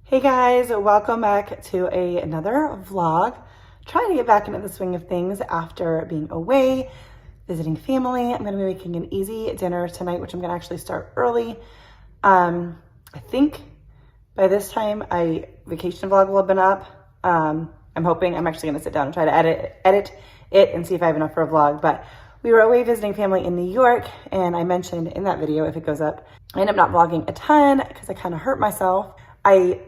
Hey guys, welcome back to another vlog. Trying to get back into the swing of things after being away, visiting family. I'm gonna be making an easy dinner tonight, which I'm gonna actually start early. I think by this time vacation vlog will have been up. I'm hoping. I'm actually gonna sit down and try to edit it and see if I have enough for a vlog. But we were away visiting family in New York, and I mentioned in that video, if it goes up, I end up not vlogging a ton because I kind of hurt myself. I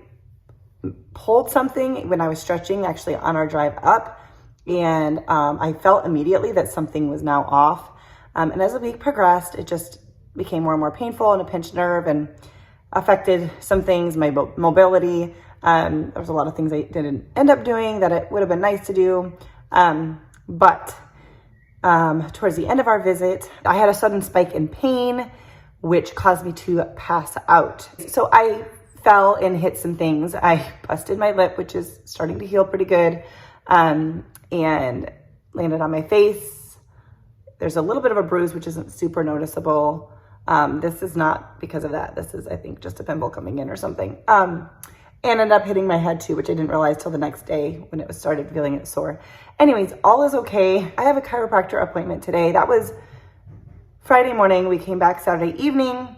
pulled something when I was stretching actually on our drive up, and I felt immediately that something was now off. And as the week progressed, it just became more and more painful, and a pinched nerve and affected some things, my mobility. There was a lot of things I didn't end up doing that it would have been nice to do. But towards the end of our visit, I had a sudden spike in pain, which caused me to pass out. So I fell and hit some things. I busted my lip, which is starting to heal pretty good, and landed on my face. There's a little bit of a bruise, which isn't super noticeable. This is not because of that. This is, I think, just a pimple coming in or something. And ended up hitting my head too, which I didn't realize till the next day when it started feeling it sore. Anyways, all is okay. I have a chiropractor appointment today. That was Friday morning. We came back Saturday evening.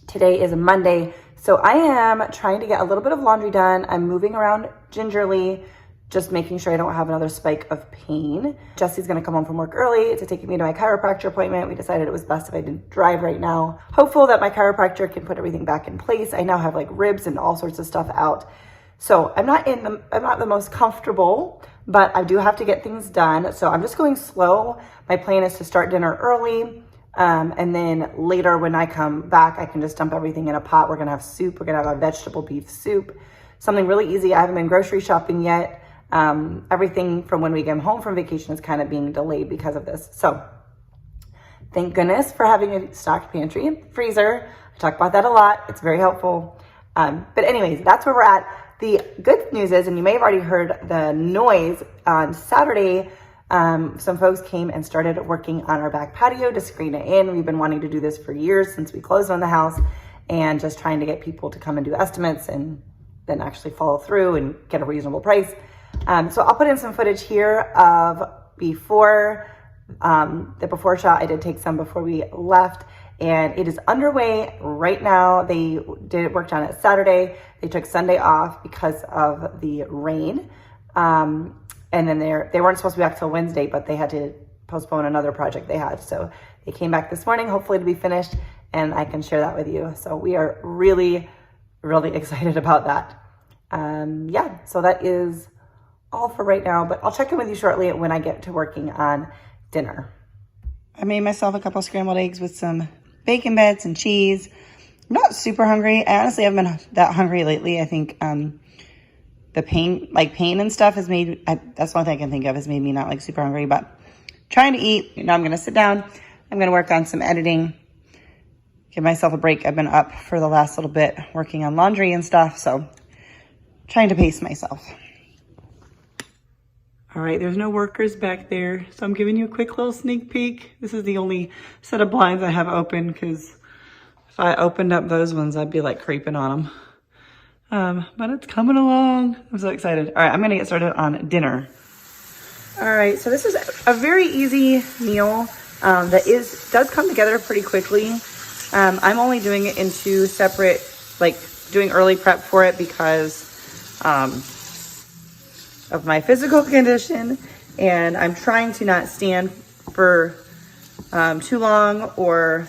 Today is a Monday. So I am trying to get a little bit of laundry done. I'm moving around gingerly, just making sure I don't have another spike of pain. Jesse's gonna come home from work early to take me to my chiropractor appointment. We decided it was best if I didn't drive right now. Hopeful that my chiropractor can put everything back in place. I now have like ribs and all sorts of stuff out. So I'm not the most comfortable, but I do have to get things done. So I'm just going slow. My plan is to start dinner early. And then later when I come back, I can just dump everything in a pot. We're gonna have soup. We're gonna have a vegetable beef soup. Something really easy. I haven't been grocery shopping yet. Everything from when we came home from vacation is kind of being delayed because of this. So thank goodness for having a stocked pantry and freezer. I talk about that a lot. It's very helpful. But anyways, that's where we're at. The good news is, and you may have already heard the noise on Saturday, some folks came and started working on our back patio to screen it in. We've been wanting to do this for years since we closed on the house, and just trying to get people to come and do estimates and then actually follow through and get a reasonable price. So I'll put in some footage here of before, the before shot. I did take some before we left, and it is underway right now. They worked on it Saturday. They took Sunday off because of the rain. And then they weren't supposed to be back till Wednesday, but they had to postpone another project they had. So they came back this morning, hopefully to be finished, and I can share that with you. So we are really, really excited about that. Yeah, so that is all for right now, but I'll check in with you shortly when I get to working on dinner. I made myself a couple scrambled eggs with some bacon bits and cheese. I'm not super hungry. I honestly haven't been that hungry lately. I think, the pain and stuff has made, that's one thing I can think of, has made me not like super hungry, but trying to eat. Now I'm going to sit down. I'm going to work on some editing, give myself a break. I've been up for the last little bit working on laundry and stuff. So trying to pace myself. All right, there's no workers back there. So I'm giving you a quick little sneak peek. This is the only set of blinds I have open, because if I opened up those ones, I'd be like creeping on them. But it's coming along. I'm so excited. All right, I'm gonna get started on dinner. All right, so this is a very easy meal that does come together pretty quickly. I'm only doing it in two separate, like doing early prep for it because of my physical condition, and I'm trying to not stand for too long, or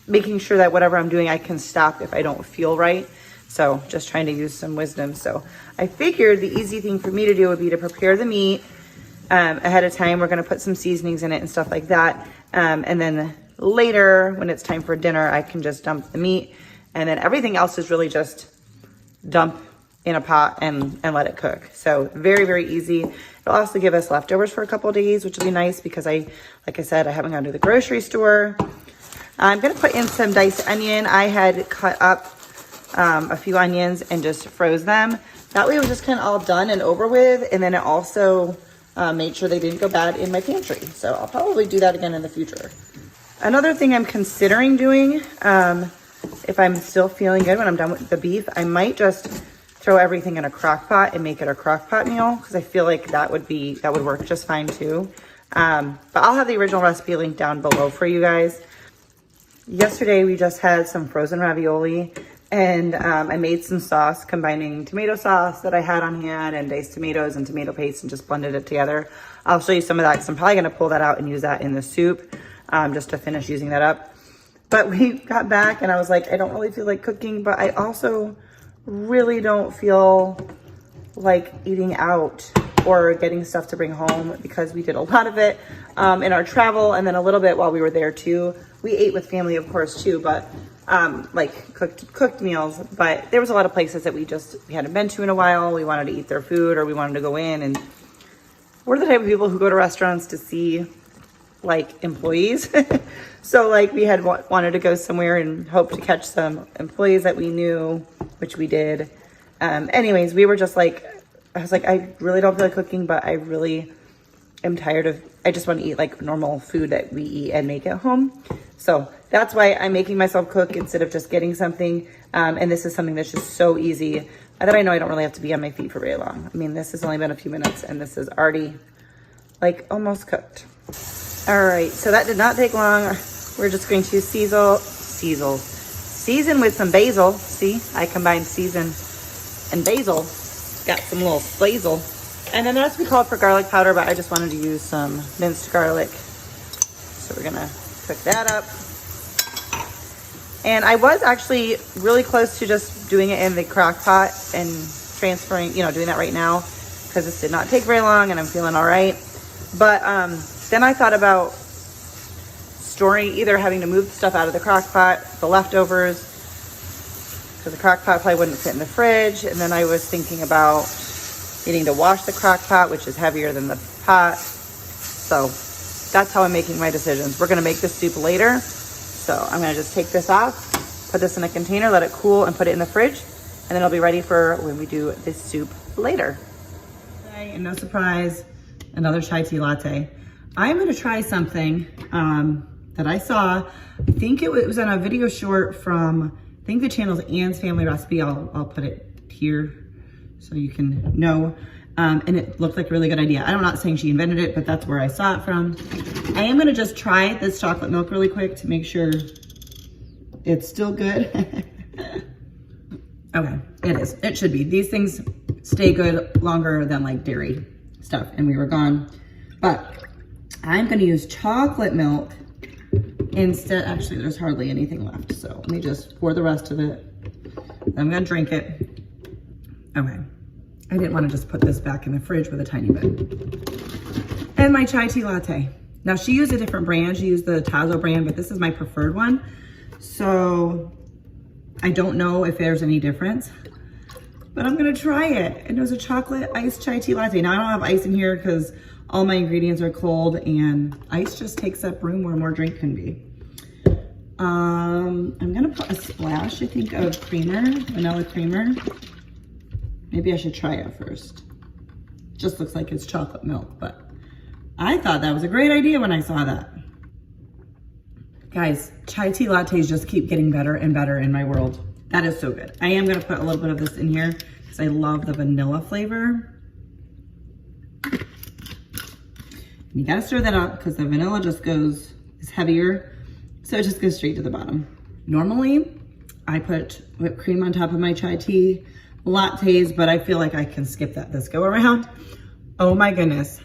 making sure that whatever I'm doing, I can stop if I don't feel right. So just trying to use some wisdom. So I figured the easy thing for me to do would be to prepare the meat ahead of time. We're going to put some seasonings in it and stuff like that. And then later, when it's time for dinner, I can just dump the meat. And then everything else is really just dump in a pot and let it cook. So very, very easy. It'll also give us leftovers for a couple of days, which will be nice because like I said, I haven't gone to the grocery store. I'm going to put in some diced onion. I had cut up a few onions and just froze them. That way it was just kind of all done and over with. And then it also made sure they didn't go bad in my pantry. So I'll probably do that again in the future. Another thing I'm considering doing, if I'm still feeling good when I'm done with the beef, I might just throw everything in a crock pot and make it a crock pot meal, because I feel like that would work just fine too. But I'll have the original recipe linked down below for you guys. Yesterday we just had some frozen ravioli, and I made some sauce combining tomato sauce that I had on hand and diced tomatoes and tomato paste and just blended it together. I'll show you some of that because I'm probably gonna pull that out and use that in the soup just to finish using that up. But we got back and I was like, I don't really feel like cooking, but I also really don't feel like eating out or getting stuff to bring home, because we did a lot of it in our travel and then a little bit while we were there too. We ate with family, of course, too, but like cooked meals. But there was a lot of places that we hadn't been to in a while. We wanted to eat their food, or we wanted to go in. And we're the type of people who go to restaurants to see like employees. So like we had wanted to go somewhere and hope to catch some employees that we knew, which we did. Anyways, we were just like, I was like, I really don't feel like cooking, but I really am tired of, I just want to eat like normal food that we eat and make at home. So that's why I'm making myself cook instead of just getting something. And this is something that's just so easy that I know I don't really have to be on my feet for very long. I mean, this has only been a few minutes and this is already like almost cooked. All right, so that did not take long. We're just going to season with some basil. See, I combined season and basil. Got some little basil. And then the recipe called for garlic powder, but I just wanted to use some minced garlic. So we're gonna cook that up. And I was actually really close to just doing it in the crock pot and transferring, doing that right now, because this did not take very long and I'm feeling all right. But then I thought about storing, either having to move the stuff out of the crock pot, the leftovers, because the crock pot probably wouldn't fit in the fridge. And then I was thinking about needing to wash the crock pot, which is heavier than the pot. So that's how I'm making my decisions. We're gonna make this soup later. So I'm gonna just take this off, put this in a container, let it cool, and put it in the fridge. And then it'll be ready for when we do this soup later. And no surprise, another chai tea latte. I'm gonna try something that I saw. I think it was on a video short from, I think the channel's Anne's Family Recipe. I'll put it here so you can know. And it looked like a really good idea. I'm not saying she invented it, but that's where I saw it from. I am gonna just try this chocolate milk really quick to make sure it's still good. Okay, it is. It should be. These things stay good longer than like dairy stuff, and we were gone. But I'm gonna use chocolate milk instead. Actually, there's hardly anything left, so let me just pour the rest of it. I'm gonna drink it. Okay, I didn't wanna just put this back in the fridge with a tiny bit. And my chai tea latte. Now she used a different brand, she used the Tazo brand, but this is my preferred one. So I don't know if there's any difference, but I'm gonna try it. And it was a chocolate iced chai tea latte. Now I don't have ice in here because all my ingredients are cold and ice just takes up room where more drink can be. I'm gonna put a splash, I think, of creamer, vanilla creamer. Maybe I should try it first. Just looks like it's chocolate milk, but I thought that was a great idea when I saw that. Guys, chai tea lattes just keep getting better and better in my world. That is so good. I am gonna put a little bit of this in here because I love the vanilla flavor. And you gotta stir that up because the vanilla just is heavier. So it just goes straight to the bottom. Normally, I put whipped cream on top of my chai tea lattes, but I feel like I can skip that this go around. Oh my goodness.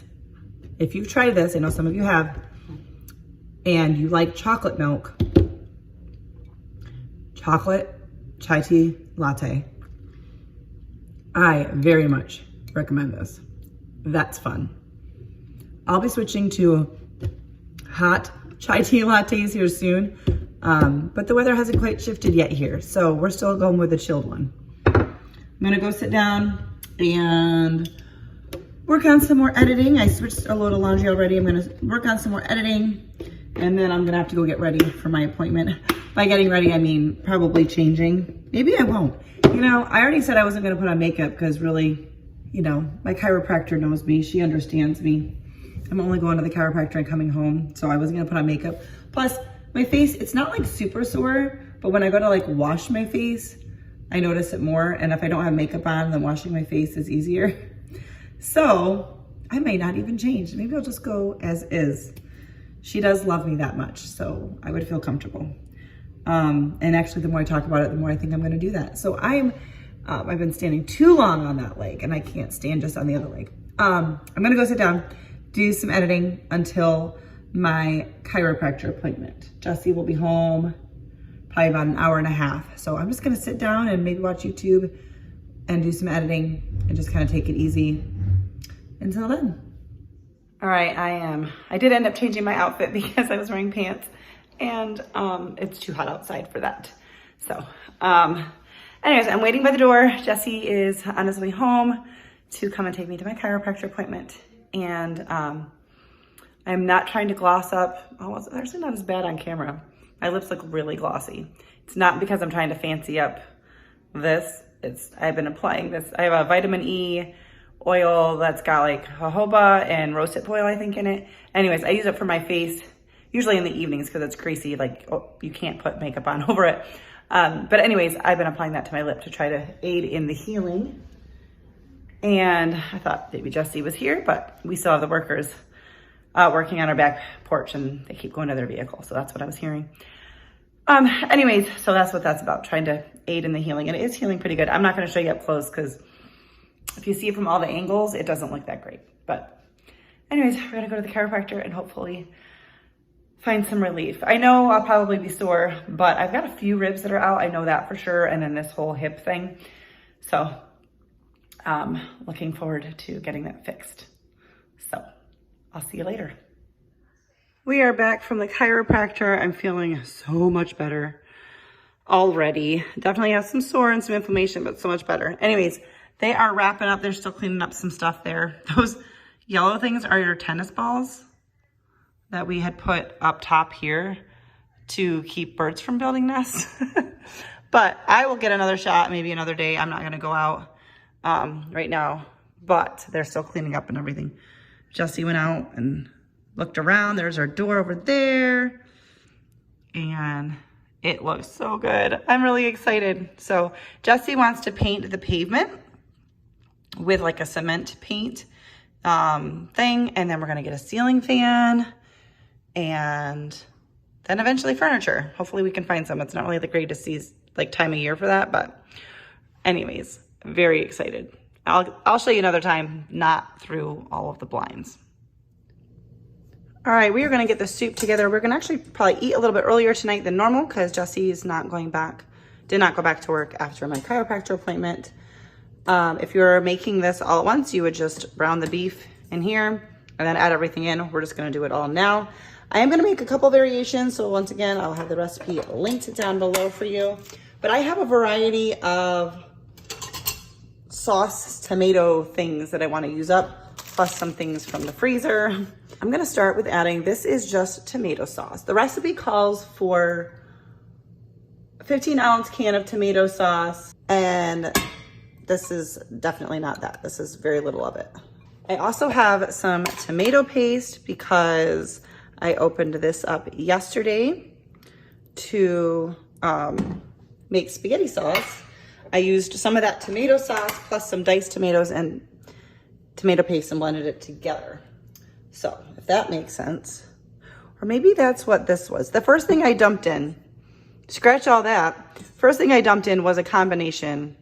If you've tried this, I know some of you have, and you like chocolate milk, chocolate chai tea latte, I very much recommend this. That's fun. I'll be switching to hot chai tea lattes here soon, but the weather hasn't quite shifted yet here, so we're still going with the chilled one. I'm gonna go sit down and work on some more editing. I switched a load of laundry already. I'm gonna work on some more editing, and then I'm gonna have to go get ready for my appointment. By getting ready, I mean probably changing. Maybe I won't. I already said I wasn't gonna put on makeup because really, my chiropractor knows me. She understands me. I'm only going to the chiropractor and coming home, so I wasn't gonna put on makeup. Plus, my face, it's not like super sore, but when I go to like wash my face, I notice it more. And if I don't have makeup on, then washing my face is easier. So I may not even change. Maybe I'll just go as is. She does love me that much, so I would feel comfortable. And actually, the more I talk about it, the more I think I'm gonna do that. So I've been standing too long on that leg, and I can't stand just on the other leg. I'm gonna go sit down, do some editing until my chiropractor appointment. Jesse will be home probably about an hour and a half. So I'm just gonna sit down and maybe watch YouTube and do some editing and just kind of take it easy until then. All right, I did end up changing my outfit because I was wearing pants and it's too hot outside for that. So anyways, I'm waiting by the door. Jesse is on his way home to come and take me to my chiropractor appointment. And I'm not trying to gloss up. Oh, it's actually not as bad on camera. My lips look really glossy. It's not because I'm trying to fancy up this. I've been applying this. I have a vitamin E oil that's got like jojoba and rosehip oil, I think, in it. Anyways, I use it for my face, usually in the evenings because it's greasy. Like, you can't put makeup on over it. But anyways, I've been applying that to my lip to try to aid in the healing. And I thought maybe Jesse was here, but we still have the workers working on our back porch and they keep going to their vehicle. So that's what I was hearing. Anyways, so that's what that's about, trying to aid in the healing. And it is healing pretty good. I'm not going to show you up close because if you see it from all the angles, it doesn't look that great. But anyways, we're going to go to the chiropractor and hopefully find some relief. I know I'll probably be sore, but I've got a few ribs that are out. I know that for sure. And then this whole hip thing. So looking forward to getting that fixed. So I'll see you later. We are back from the chiropractor. I'm feeling so much better already. Definitely have some sore and some inflammation, but so much better. Anyways, they are wrapping up. They're still cleaning up some stuff there. Those yellow things are your tennis balls that we had put up top here to keep birds from building nests. But I will get another shot maybe another day. I'm not going to go out right now, but they're still cleaning up and everything. Jesse went out and looked around. There's our door over there. And it looks so good. I'm really excited. So Jesse wants to paint the pavement with like a cement paint thing. And then we're going to get a ceiling fan and then eventually furniture. Hopefully we can find some. It's not really the greatest time of year for that, but anyways, very excited. I'll show you another time, not through all of the blinds. All right, we are gonna get the soup together. We're gonna actually probably eat a little bit earlier tonight than normal because Jesse's not going back, did not go back to work after my chiropractor appointment. If you're making this all at once, you would just brown the beef in here and then add everything in. We're just gonna do it all now. I am gonna make a couple variations. So once again, I'll have the recipe linked down below for you. But I have a variety of sauce tomato things that I want to use up, plus some things from the freezer. I'm going to start with adding, this is just tomato sauce. The recipe calls for a 15-ounce can of tomato sauce, and this is definitely not that. This is very little of it. I also have some tomato paste because I opened this up yesterday to make spaghetti sauce. I used some of that tomato sauce plus some diced tomatoes and tomato paste and blended it together. So if that makes sense, or maybe that's what this was. The first thing I dumped in, scratch all that. First thing I dumped in was a combination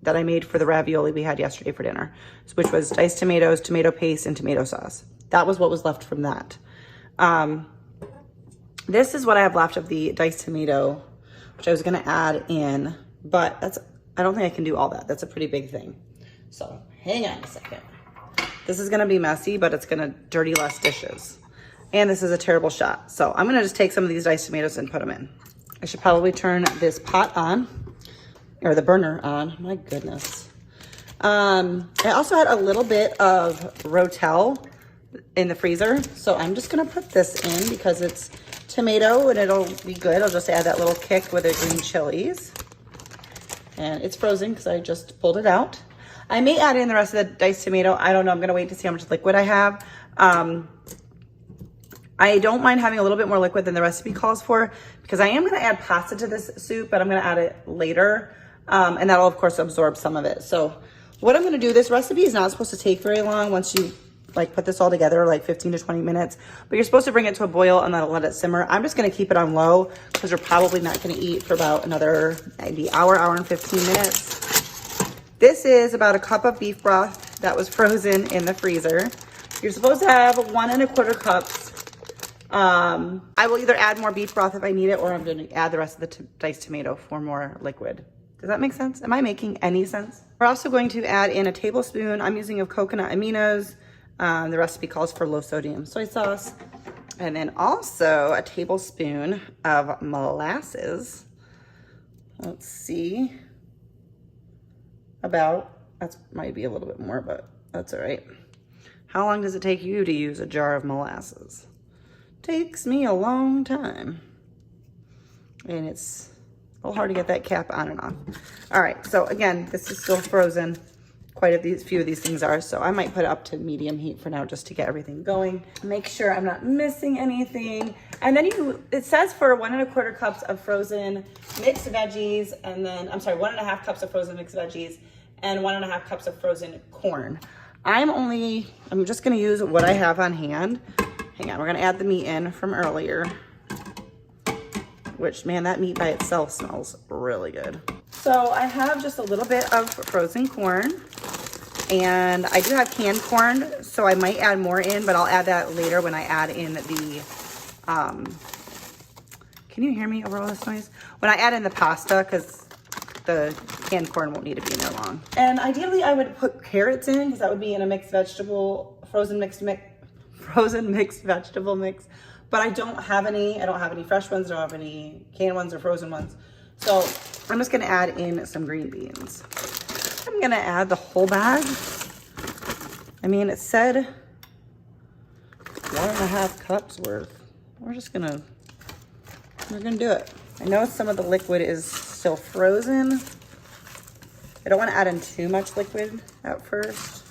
that I made for the ravioli we had yesterday for dinner, which was diced tomatoes, tomato paste, and tomato sauce. That was what was left from that. This is what I have left of the diced tomato, which I was gonna add in, but I don't think I can do all that. That's a pretty big thing. So hang on a second. This is gonna be messy, but it's gonna dirty less dishes. And this is a terrible shot. So I'm gonna just take some of these diced tomatoes and put them in. I should probably turn this pot on, or the burner on, my goodness. I also had a little bit of Rotel in the freezer. So I'm just gonna put this in because it's tomato and it'll be good. I'll just add that little kick with the green chilies. And it's frozen because I just pulled it out. I may add in the rest of the diced tomato. I don't know. I'm going to wait to see how much liquid I have. I don't mind having a little bit more liquid than the recipe calls for because I am going to add pasta to this soup, but I'm going to add it later. And that'll of course absorb some of it. So what I'm gonna do, this recipe is not supposed to take very long once you like put this all together, like 15 to 20 minutes, but you're supposed to bring it to a boil and then let it simmer. I'm just gonna keep it on low because we're probably not gonna eat for about another maybe hour and 15 minutes. This is about a cup of beef broth that was frozen in the freezer. You're supposed to have 1 1/4 cups. I will either add more beef broth if I need it, or I'm gonna add the rest of the diced tomato for more liquid. Does that make sense? Am I making any sense? We're also going to add in a tablespoon, I'm using of coconut aminos. The recipe calls for low sodium soy sauce. And then also a tablespoon of molasses. Let's see. That might be a little bit more, but that's all right. How long does it take you to use a jar of molasses? Takes me a long time. And it's a little hard to get that cap on and off. All right, so again, this is still frozen. Quite a few of these things are, so I might put it up to medium heat for now just to get everything going. Make sure I'm not missing anything. And then it says for 1 1/4 cups of frozen mixed veggies, and then, I'm sorry, 1 1/2 cups of frozen mixed veggies, and 1 1/2 cups of frozen corn. I'm just gonna use what I have on hand. Hang on, we're gonna add the meat in from earlier, which, man, that meat by itself smells really good. So I have just a little bit of frozen corn, and I do have canned corn, so I might add more in, but I'll add that later when I add in the, can you hear me over all this noise? When I add in the pasta, because the canned corn won't need to be in there long. And ideally I would put carrots in, because that would be in a mixed vegetable, frozen mixed vegetable mix. But I don't have any. I don't have any fresh ones. I don't have any canned ones or frozen ones. So I'm just gonna add in some green beans. I'm gonna add the whole bag. I mean, it said 1 1/2 cups worth. We're gonna do it. I know some of the liquid is still frozen. I don't wanna add in too much liquid at first.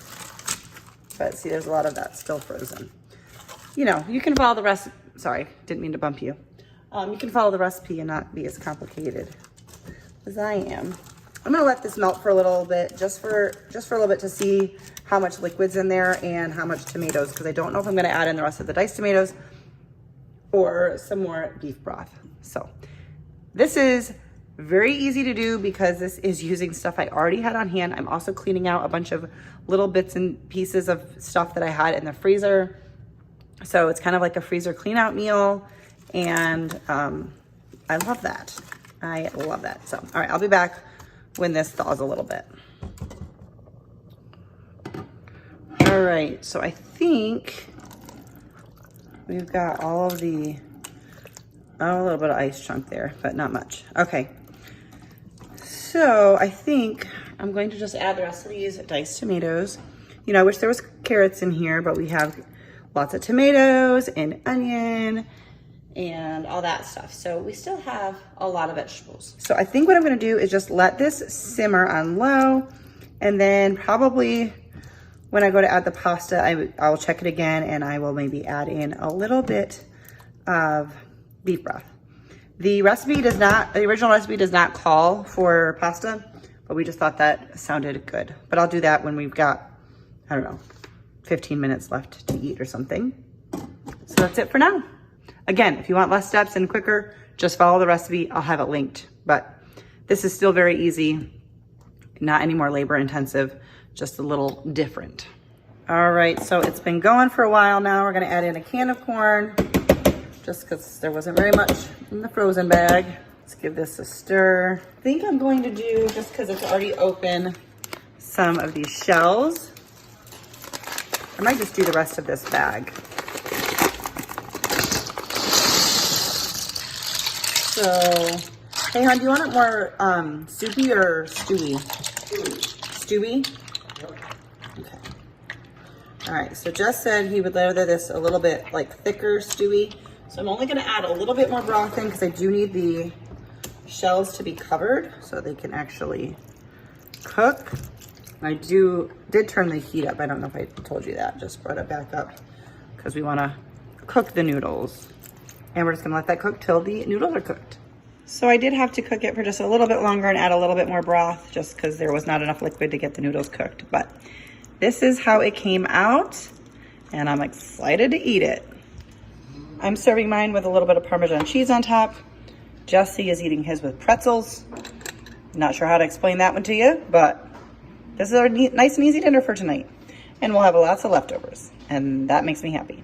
But see, there's a lot of that still frozen. You know, you can follow the recipe. Sorry, didn't mean to bump you. You can follow the recipe and not be as complicated as I am. I'm gonna let this melt for a little bit, just for a little bit, to see how much liquid's in there and how much tomatoes, because I don't know if I'm gonna add in the rest of the diced tomatoes or some more beef broth. So this is very easy to do because this is using stuff I already had on hand. I'm also cleaning out a bunch of little bits and pieces of stuff that I had in the freezer. So it's kind of like a freezer clean out meal. And I love that. I love that. So, all right, I'll be back when this thaws a little bit. All right, so I think we've got all of the, a little bit of ice chunk there, but not much. Okay, so I think I'm going to just add the rest of these diced tomatoes. You know, I wish there was carrots in here, but we have lots of tomatoes and onion and all that stuff. So we still have a lot of vegetables. So I think what I'm gonna do is just let this simmer on low, and then probably when I go to add the pasta, I'll check it again, and I will maybe add in a little bit of beef broth. The original recipe does not call for pasta, but we just thought that sounded good. But I'll do that when we've got, I don't know, 15 minutes left to eat or something. So that's it for now. Again, if you want less steps and quicker, just follow the recipe. I'll have it linked. But this is still very easy, not any more labor intensive, just a little different. All right, so it's been going for a while now. We're gonna add in a can of corn, just because there wasn't very much in the frozen bag. Let's give this a stir. I think I'm going to do, just because it's already open, some of these shells. I might just do the rest of this bag. So, hey hon, do you want it more soupy or stewy? Stewy? Okay. All right, so Jess said he would rather this a little bit like thicker stewy. So I'm only gonna add a little bit more broth in because I do need the shells to be covered so they can actually cook. I did turn the heat up. I don't know if I told you that, just brought it back up because we wanna cook the noodles. And we're just gonna let that cook till the noodles are cooked. So I did have to cook it for just a little bit longer and add a little bit more broth just because there was not enough liquid to get the noodles cooked. But this is how it came out, and I'm excited to eat it. I'm serving mine with a little bit of Parmesan cheese on top. Jesse is eating his with pretzels. Not sure how to explain that one to you, but this is our nice and easy dinner for tonight. And we'll have lots of leftovers, and that makes me happy.